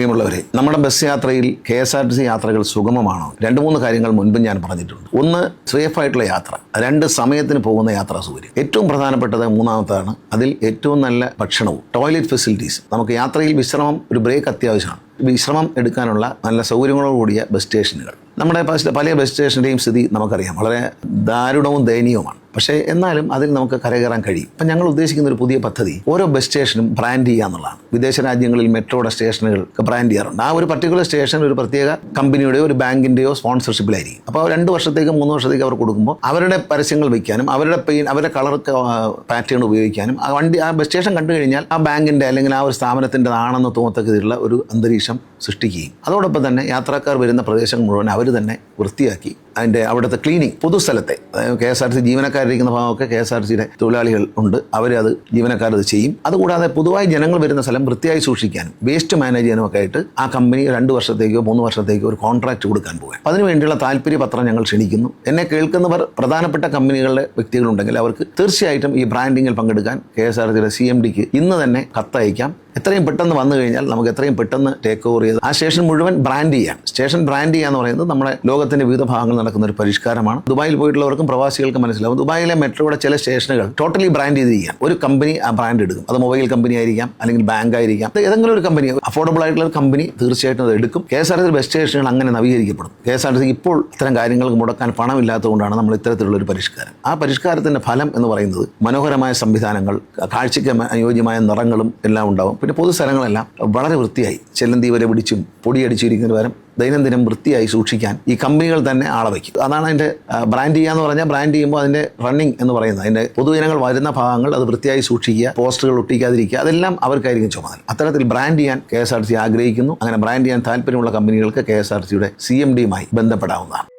പ്രിയമുള്ളവരെ, നമ്മുടെ ബസ് യാത്രയിൽ KSRTC യാത്രകൾ സുഗമമാണോ? 2-3 കാര്യങ്ങൾ മുൻപ് ഞാൻ പറഞ്ഞിട്ടുണ്ട്. ഒന്ന്, സേഫ് ആയിട്ടുള്ള യാത്ര. 2, സമയത്തിന് പോകുന്ന യാത്രാ സൗകര്യം. ഏറ്റവും പ്രധാനപ്പെട്ടത് മൂന്നാമത്താണ്. അതിൽ ഏറ്റവും നല്ല ഭക്ഷണവും ടോയ്ലറ്റ് ഫെസിലിറ്റീസ്. നമുക്ക് യാത്രയിൽ വിശ്രമം, ഒരു ബ്രേക്ക് അത്യാവശ്യമാണ്. വിശ്രമം എടുക്കാനുള്ള നല്ല സൗകര്യങ്ങളോടുകൂടിയ ബസ് സ്റ്റേഷനുകൾ. നമ്മുടെ പല ബസ് സ്റ്റേഷൻ്റെയും സ്ഥിതി നമുക്കറിയാം, വളരെ ദാരുണവും ദയനീയവുമാണ്. പക്ഷേ എന്നാലും അതിൽ നമുക്ക് കരകയറാൻ കഴിയും. അപ്പം ഞങ്ങൾ ഉദ്ദേശിക്കുന്ന ഒരു പുതിയ പദ്ധതി, ഓരോ ബസ് സ്റ്റേഷനും ബ്രാൻഡ് ചെയ്യുക എന്നുള്ളതാണ്. വിദേശ രാജ്യങ്ങളിൽ മെട്രോയുടെ സ്റ്റേഷനുകൾ ബ്രാൻഡ് ചെയ്യാറുണ്ട്. ആ ഒരു പർട്ടിക്കുലർ സ്റ്റേഷൻ ഒരു പ്രത്യേക കമ്പനിയുടെയോ ഒരു ബാങ്കിൻ്റെയോ സ്പോൺസർഷിപ്പിലായിരിക്കും. അപ്പോൾ 2 വർഷത്തേക്ക് 3 വർഷത്തേക്ക് അവർ കൊടുക്കുമ്പോൾ അവരുടെ പരസ്യങ്ങൾ വയ്ക്കാനും അവരുടെ കളർ പാറ്റേൺ ഉപയോഗിക്കാനും ആ ബസ് സ്റ്റേഷൻ കണ്ടു കഴിഞ്ഞാൽ ആ ബാങ്കിൻ്റെ അല്ലെങ്കിൽ ആ ഒരു സ്ഥാപനത്തിൻ്റെതാണെന്ന് തോന്നത്തക്ക രീതിയിലുള്ള ഒരു അന്തരീക്ഷം സൃഷ്ടിക്കുകയും അതോടൊപ്പം തന്നെ യാത്രക്കാർ വരുന്ന പ്രദേശങ്ങൾ മുഴുവൻ അവർ തന്നെ വൃത്തിയാക്കി അവിടുത്തെ ക്ലീനിങ്, പൊതുസ്ഥലത്തെ KSRTC ജീവനക്കാരിരിക്കുന്ന ഭാഗമൊക്കെ KSRTCയുടെ തൊഴിലാളികൾ ഉണ്ട്, അവരത് ജീവനക്കാരത് ചെയ്യും. അതുകൂടാതെ പൊതുവായി ജനങ്ങൾ വരുന്ന സ്ഥലം വൃത്തിയായി സൂക്ഷിക്കാനും വേസ്റ്റ് മാനേജ് ചെയ്യാനും ഒക്കെ ആയിട്ട് ആ കമ്പനി 2 വർഷത്തേക്കോ 3 വർഷത്തേക്കോ ഒരു കോൺട്രാക്ട് കൊടുക്കാൻ പോകും. അതിനുവേണ്ടിയുള്ള താല്പര്യപത്രം ഞങ്ങൾ ക്ഷണിക്കുന്നു. എന്നെ കേൾക്കുന്നവർ പ്രധാനപ്പെട്ട കമ്പനികളുടെ വ്യക്തികളുണ്ടെങ്കിൽ അവർക്ക് തീർച്ചയായിട്ടും ഈ ബ്രാൻഡിങ്ങിൽ പങ്കെടുക്കാൻ KSRTCയുടെ CMDക്ക് ഇന്ന് തന്നെ കത്തയക്കാം. എത്രയും പെട്ടെന്ന് വന്നു കഴിഞ്ഞാൽ നമുക്ക് എത്രയും പെട്ടെന്ന് ടേക്ക് ഓവർ ചെയ്ത് ആ സ്റ്റേഷൻ മുഴുവൻ ബ്രാൻഡ് ചെയ്യാം. സ്റ്റേഷൻ ബ്രാൻഡ് ചെയ്യുക എന്ന് പറയുന്നത് നമ്മുടെ ലോകത്തിന്റെ വിവിധ ഭാഗങ്ങളിൽ നടക്കുന്ന ഒരു പരിഷ്കാരമാണ്. ദുബായിൽ പോയിട്ടുള്ളവർക്കും പ്രവാസികൾക്കും മനസ്സിലാവും. ദുബായിലെ മെട്രോയുടെ ചില സ്റ്റേഷനുകൾ ടോട്ടലി ബ്രാൻഡ് ചെയ്തിരിക്കാം. ഒരു കമ്പനി ആ ബ്രാൻഡ് എടുക്കും. അത് മൊബൈൽ കമ്പനി ആയിരിക്കാം, അല്ലെങ്കിൽ ബാങ്ക് ആയിരിക്കാം, ഏതെങ്കിലും ഒരു കമ്പനി, അഫോർഡബിൾ ആയിട്ടുള്ള ഒരു കമ്പനി തീർച്ചയായിട്ടും അത് എടുക്കും. KSRTC ബസ് സ്റ്റേഷനുകൾ അങ്ങനെ നവീകരിക്കപ്പെടും. KSRTC ഇപ്പോൾ ഇത്തരം കാര്യങ്ങൾക്ക് മുടക്കാൻ പണമില്ലാത്തതുകൊണ്ടാണ് നമ്മൾ ഇത്തരത്തിലുള്ള ഒരു പരിഷ്കാരം. ആ പരിഷ്കാരത്തിന്റെ ഫലം എന്ന് പറയുന്നത് മനോഹരമായ സംവിധാനങ്ങൾ, കാഴ്ചയ്ക്ക് അനുയോജ്യമായ നിറങ്ങളും എല്ലാം ഉണ്ടാവും. പിന്നെ പൊതുസ്ഥലങ്ങളെല്ലാം വളരെ വൃത്തിയായി, ചെല്ലന്തി വരെ പിടിച്ചും പൊടിയടിച്ചിരിക്കുന്ന പകരം ദൈനംദിനം വൃത്തിയായി സൂക്ഷിക്കാൻ ഈ കമ്പനികൾ തന്നെ ആളെ വയ്ക്കും. അതാണ് അതിൻ്റെ ബ്രാൻഡ് ചെയ്യാന്ന് പറഞ്ഞാൽ, ബ്രാൻഡ് ചെയ്യുമ്പോൾ അതിൻ്റെ റണ്ണിങ് എന്ന് പറയുന്നത്, അതിൻ്റെ പൊതുജനങ്ങൾ വരുന്ന ഭാഗങ്ങൾ അത് വൃത്തിയായി സൂക്ഷിക്കുക, പോസ്റ്ററുകൾ ഒട്ടിക്കാതിരിക്കുക, അതെല്ലാം അവർക്കായിരിക്കും ചുമതല. അത്തരത്തിൽ ബ്രാൻഡ് ചെയ്യാൻ KSRTC ആഗ്രഹിക്കുന്നു. അങ്ങനെ ബ്രാൻഡ് ചെയ്യാൻ താല്പര്യമുള്ള കമ്പനികൾക്ക് KSRTCയുടെ CMDയുമായി ബന്ധപ്പെടാവുന്നതാണ്.